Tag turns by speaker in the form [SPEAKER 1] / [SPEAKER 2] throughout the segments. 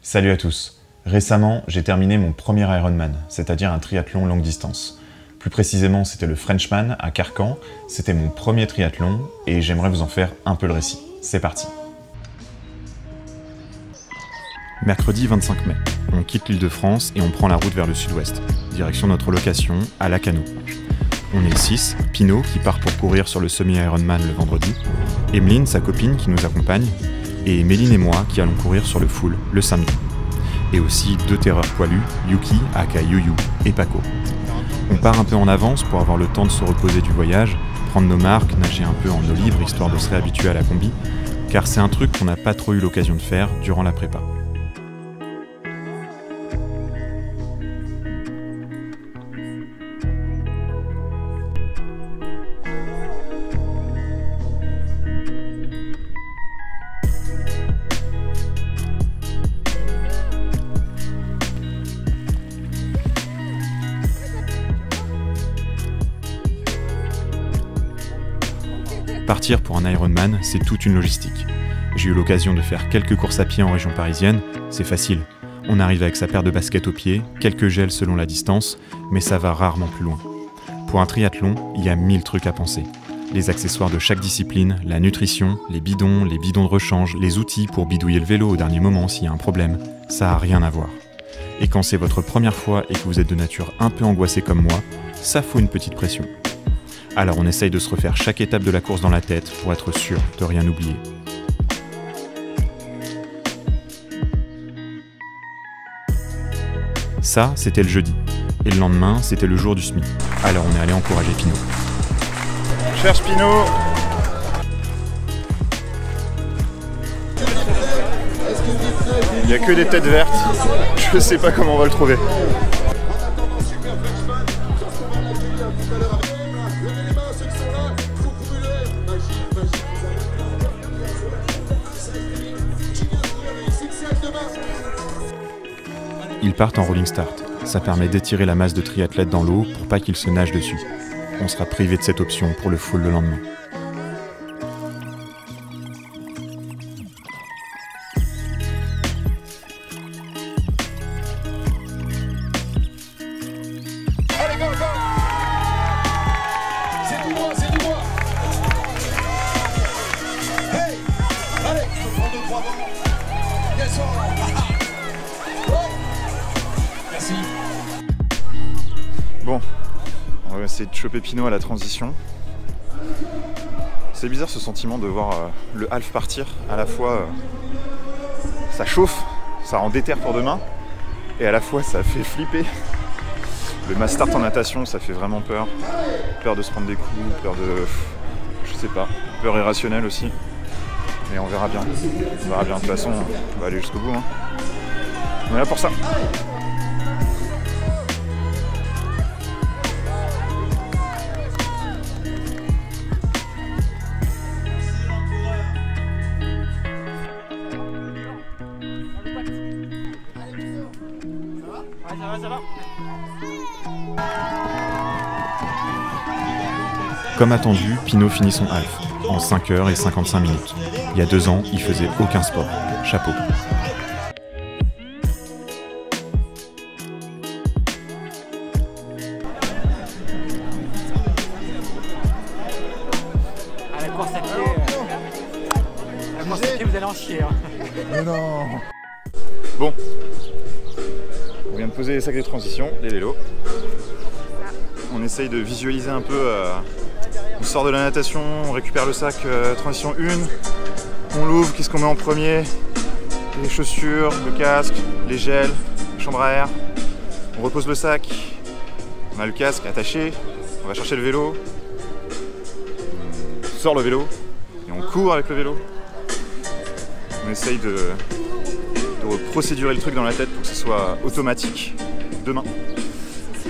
[SPEAKER 1] Salut à tous. Récemment, j'ai terminé mon premier Ironman, c'est-à-dire un triathlon longue distance. Plus précisément, c'était le Frenchman à Carcan. C'était mon premier triathlon et j'aimerais vous en faire un peu le récit. C'est parti. Mercredi 25 mai, on quitte l'Île-de-France et on prend la route vers le sud-ouest, direction notre location à Lacanau. On est 6, Pino qui part pour courir sur le semi-Ironman le vendredi, Emeline, sa copine qui nous accompagne, et Méline et moi qui allons courir sur le full le samedi. Et aussi 2 terreurs poilus, Yuki, aka Yuyu, et Paco. On part un peu en avance pour avoir le temps de se reposer du voyage, prendre nos marques, nager un peu en eau libre histoire de se réhabituer à la combi, car c'est un truc qu'on n'a pas trop eu l'occasion de faire durant la prépa. Partir pour un Ironman, c'est toute une logistique. J'ai eu l'occasion de faire quelques courses à pied en région parisienne, c'est facile. On arrive avec sa paire de baskets au pied, quelques gels selon la distance, mais ça va rarement plus loin. Pour un triathlon, il y a 1000 trucs à penser. Les accessoires de chaque discipline, la nutrition, les bidons de rechange, les outils pour bidouiller le vélo au dernier moment s'il y a un problème, ça n'a rien à voir. Et quand c'est votre première fois et que vous êtes de nature un peu angoissé comme moi, ça fout une petite pression. Alors on essaye de se refaire chaque étape de la course dans la tête pour être sûr de rien oublier. Ça, c'était le jeudi. Et le lendemain, c'était le jour du SMI. Alors on est allé encourager Pino.
[SPEAKER 2] On cherche Pino. Il n'y a que des têtes vertes. Je sais pas comment on va le trouver.
[SPEAKER 1] Ils partent en rolling start. Ça permet d'étirer la masse de triathlètes dans l'eau pour pas qu'ils se nagent dessus. On sera privé de cette option pour le full le lendemain.
[SPEAKER 3] Allez, go, go! C'est du moi, c'est du moi! Hey! Allez! 1, 2, 3, bon! Yes, merci.
[SPEAKER 2] Bon, on va essayer de choper Pino à la transition. C'est bizarre ce sentiment de voir le half partir. À la fois, ça chauffe, ça rend déter pour demain, et à la fois ça fait flipper. Le mass start en natation, ça fait vraiment peur. Peur de se prendre des coups, peur de... je sais pas, peur irrationnelle aussi. Mais on verra bien. On verra bien, de toute façon, on va aller jusqu'au bout. Hein. On est là pour ça.
[SPEAKER 3] Ça va.
[SPEAKER 1] Comme attendu, Pino finit son half, en 5h55 minutes. Il y a 2 ans, il faisait aucun sport. Chapeau.
[SPEAKER 3] À la course à pied, vous allez en chier. Hein.
[SPEAKER 2] Mais non. Bon. On vient de poser les sacs de transition, les vélos. On essaye de visualiser un peu. On sort de la natation, on récupère le sac transition 1. On l'ouvre, qu'est-ce qu'on met en premier? Les chaussures, le casque, les gels, la chambre à air. On repose le sac. On a le casque attaché. On va chercher le vélo. On sort le vélo. Et on court avec le vélo. On essaye de procédurer le truc dans la tête pour que ce soit automatique demain.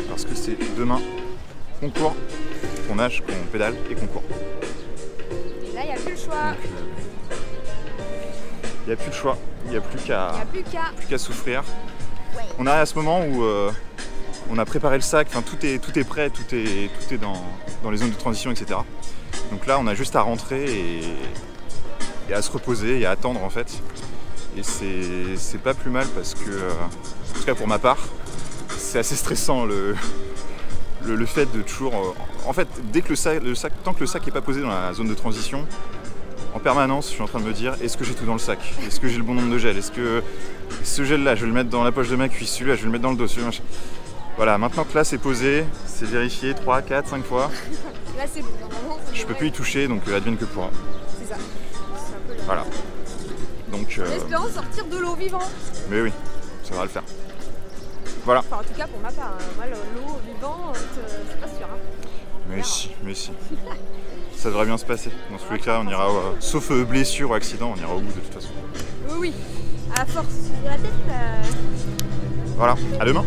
[SPEAKER 2] Parce que c'est demain qu'on court, qu'on nage, qu'on pédale et qu'on court.
[SPEAKER 4] Et là, il n'y a plus le choix.
[SPEAKER 2] Il n'y a plus le choix, il n'y a plus qu'à souffrir.
[SPEAKER 4] Ouais.
[SPEAKER 2] On arrive à ce moment où on a préparé le sac, enfin, tout est prêt, tout est dans les zones de transition, etc. Donc là, on a juste à rentrer et à se reposer et à attendre en fait. Et c'est pas plus mal parce que, en tout cas pour ma part, c'est assez stressant le fait de toujours... en fait, dès que tant que le sac n'est pas posé dans la zone de transition, en permanence, je suis en train de me dire, est-ce que j'ai tout dans le sac? Est-ce que j'ai le bon nombre de gels? Est-ce que ce gel-là, je vais le mettre dans la poche de ma cuisse, celui-là, je vais le mettre dans le dos, celui-là, machin. Voilà, maintenant que là c'est posé, c'est vérifié 3, 4, 5 fois.
[SPEAKER 4] Là c'est bon, normalement.
[SPEAKER 2] Je peux plus y toucher, donc advienne que pourra.
[SPEAKER 4] C'est ça. C'est un peu le...
[SPEAKER 2] Voilà. Donc...
[SPEAKER 4] En espérant sortir de l'eau vivant.
[SPEAKER 2] Mais oui, ça va le faire. Voilà.
[SPEAKER 4] Enfin, en tout cas pour ma part, moi l'eau vivant, c'est pas sûr. Hein.
[SPEAKER 2] Mais si. Ça devrait bien se passer. Dans tous les cas, on ira, sauf blessure ou accident, on ira au bout de toute façon.
[SPEAKER 4] Oui, à force de la tête.
[SPEAKER 2] Voilà, à demain.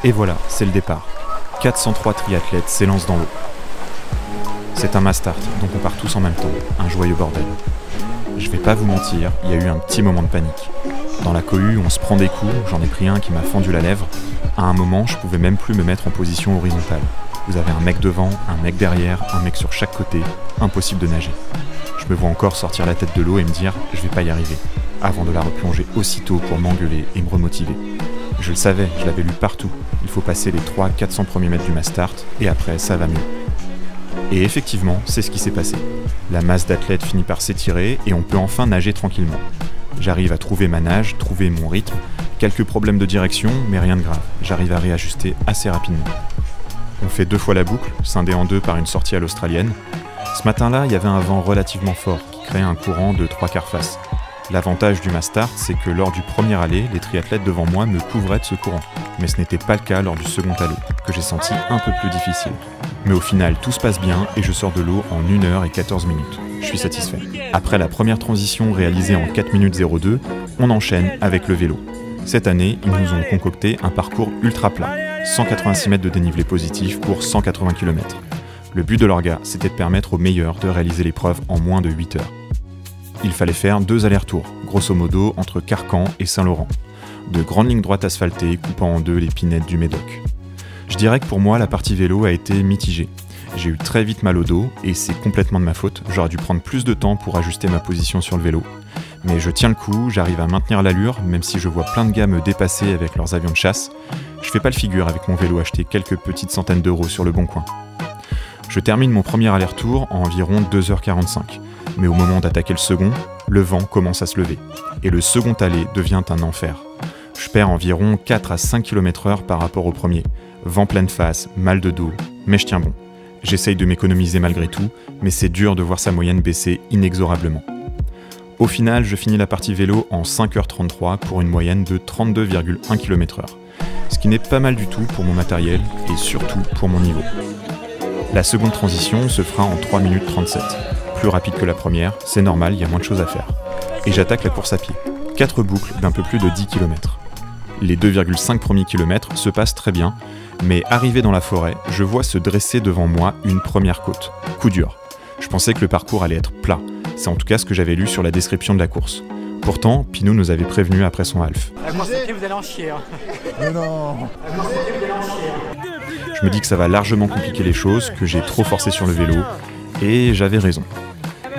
[SPEAKER 1] Et voilà, c'est le départ. 403 triathlètes s'élancent dans l'eau. C'est un mass start, donc on part tous en même temps, un joyeux bordel. Je vais pas vous mentir, il y a eu un petit moment de panique. Dans la cohue, on se prend des coups, j'en ai pris un qui m'a fendu la lèvre. À un moment, je pouvais même plus me mettre en position horizontale. Vous avez un mec devant, un mec derrière, un mec sur chaque côté, impossible de nager. Je me vois encore sortir la tête de l'eau et me dire « je vais pas y arriver », avant de la replonger aussitôt pour m'engueuler et me remotiver. Je le savais, je l'avais lu partout. Il faut passer les 300-400 premiers mètres du mass start et après ça va mieux. Et effectivement, c'est ce qui s'est passé. La masse d'athlètes finit par s'étirer et on peut enfin nager tranquillement. J'arrive à trouver ma nage, trouver mon rythme, quelques problèmes de direction, mais rien de grave. J'arrive à réajuster assez rapidement. On fait 2 fois la boucle, scindée en 2 par une sortie à l'australienne. Ce matin-là, il y avait un vent relativement fort qui créait un courant de 3/4 face. L'avantage du mass start, c'est que lors du premier aller, les triathlètes devant moi me couvraient de ce courant. Mais ce n'était pas le cas lors du second aller, que j'ai senti un peu plus difficile. Mais au final, tout se passe bien et je sors de l'eau en 1 heure et 14 minutes. Je suis satisfait. Après la première transition réalisée en 4 minutes 02, on enchaîne avec le vélo. Cette année, ils nous ont concocté un parcours ultra plat, 186 mètres de dénivelé positif pour 180 km. Le but de l'orga, c'était de permettre aux meilleurs de réaliser l'épreuve en moins de 8 heures. Il fallait faire 2 allers-retours, grosso modo entre Carcan et Saint-Laurent. De grandes lignes droites asphaltées coupant en 2 les pinettes du Médoc. Je dirais que pour moi, la partie vélo a été mitigée. J'ai eu très vite mal au dos et c'est complètement de ma faute. J'aurais dû prendre plus de temps pour ajuster ma position sur le vélo. Mais je tiens le coup, j'arrive à maintenir l'allure, même si je vois plein de gars me dépasser avec leurs avions de chasse. Je fais pas le figure avec mon vélo acheté quelques petites centaines d'euros sur le Bon Coin. Je termine mon premier aller-retour en environ 2h45. Mais au moment d'attaquer le second, le vent commence à se lever. Et le second aller devient un enfer. Je perds environ 4 à 5 km/h par rapport au premier. Vent pleine face, mal de dos, mais je tiens bon. J'essaye de m'économiser malgré tout, mais c'est dur de voir sa moyenne baisser inexorablement. Au final, je finis la partie vélo en 5h33 pour une moyenne de 32,1 km/h. Ce qui n'est pas mal du tout pour mon matériel et surtout pour mon niveau. La seconde transition se fera en 3 minutes 37. Plus rapide que la première, c'est normal, il y a moins de choses à faire. Et j'attaque la course à pied. 4 boucles d'un peu plus de 10 km. Les 2,5 premiers kilomètres se passent très bien, mais arrivé dans la forêt, je vois se dresser devant moi une première côte. Coup dur. Je pensais que le parcours allait être plat. C'est en tout cas ce que j'avais lu sur la description de la course. Pourtant, Pinot nous avait prévenu après son half.
[SPEAKER 5] La course à pied, vous allez en chier.
[SPEAKER 2] Mais non.
[SPEAKER 1] Je me dis que ça va largement compliquer les choses, que j'ai trop forcé sur le vélo, et j'avais raison.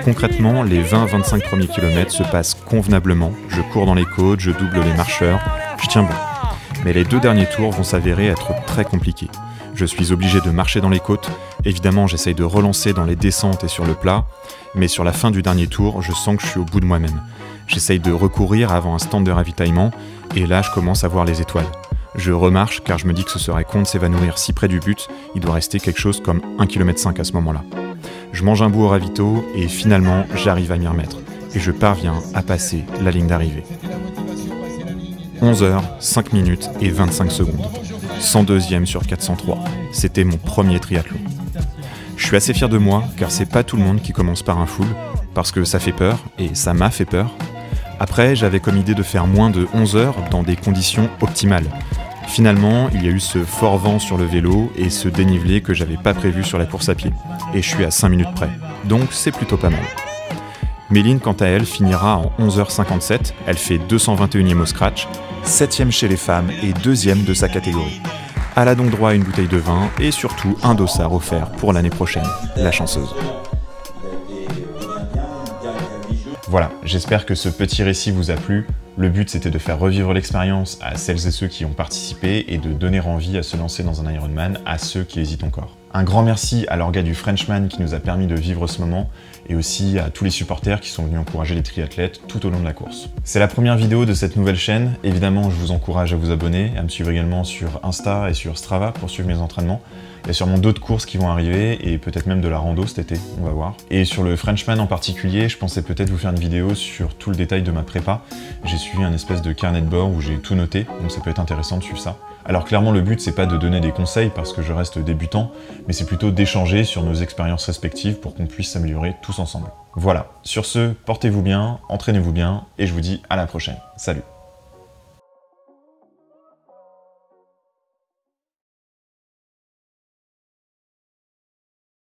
[SPEAKER 1] Concrètement, les 20-25 premiers kilomètres se passent convenablement, je cours dans les côtes, je double les marcheurs, je tiens bon. Mais les 2 derniers tours vont s'avérer être très compliqués. Je suis obligé de marcher dans les côtes, évidemment j'essaye de relancer dans les descentes et sur le plat, mais sur la fin du dernier tour, je sens que je suis au bout de moi-même. J'essaye de recourir avant un stand de ravitaillement, et là je commence à voir les étoiles. Je remarche car je me dis que ce serait con de s'évanouir si près du but, il doit rester quelque chose comme 1,5 km à ce moment-là. Je mange un bout au ravito et finalement j'arrive à m'y remettre, et je parviens à passer la ligne d'arrivée. 11 h, 5 minutes et 25 secondes. 102e sur 403. C'était mon premier triathlon. Je suis assez fier de moi car c'est pas tout le monde qui commence par un full, parce que ça fait peur, et ça m'a fait peur. Après, j'avais comme idée de faire moins de 11 heures dans des conditions optimales. Finalement, il y a eu ce fort vent sur le vélo et ce dénivelé que j'avais pas prévu sur la course à pied. Et je suis à 5 minutes près. Donc c'est plutôt pas mal. Méline, quant à elle, finira en 11h57. Elle fait 221e au scratch, 7e chez les femmes et 2e de sa catégorie. Elle a donc droit à une bouteille de vin et surtout un dossard offert pour l'année prochaine. La chanceuse. Voilà, j'espère que ce petit récit vous a plu. Le but c'était de faire revivre l'expérience à celles et ceux qui ont participé et de donner envie à se lancer dans un Ironman à ceux qui hésitent encore. Un grand merci à l'orga du Frenchman qui nous a permis de vivre ce moment et aussi à tous les supporters qui sont venus encourager les triathlètes tout au long de la course. C'est la première vidéo de cette nouvelle chaîne. Évidemment, je vous encourage à vous abonner, à me suivre également sur Insta et sur Strava pour suivre mes entraînements. Il y a sûrement d'autres courses qui vont arriver et peut-être même de la rando cet été, on va voir. Et sur le Frenchman en particulier, je pensais peut-être vous faire une vidéo sur tout le détail de ma prépa. J'ai suivi un espèce de carnet de bord où j'ai tout noté, donc ça peut être intéressant de suivre ça. Alors clairement le but c'est pas de donner des conseils parce que je reste débutant, mais c'est plutôt d'échanger sur nos expériences respectives pour qu'on puisse s'améliorer tous ensemble. Voilà, sur ce, portez-vous bien, entraînez-vous bien et je vous dis à la prochaine. Salut!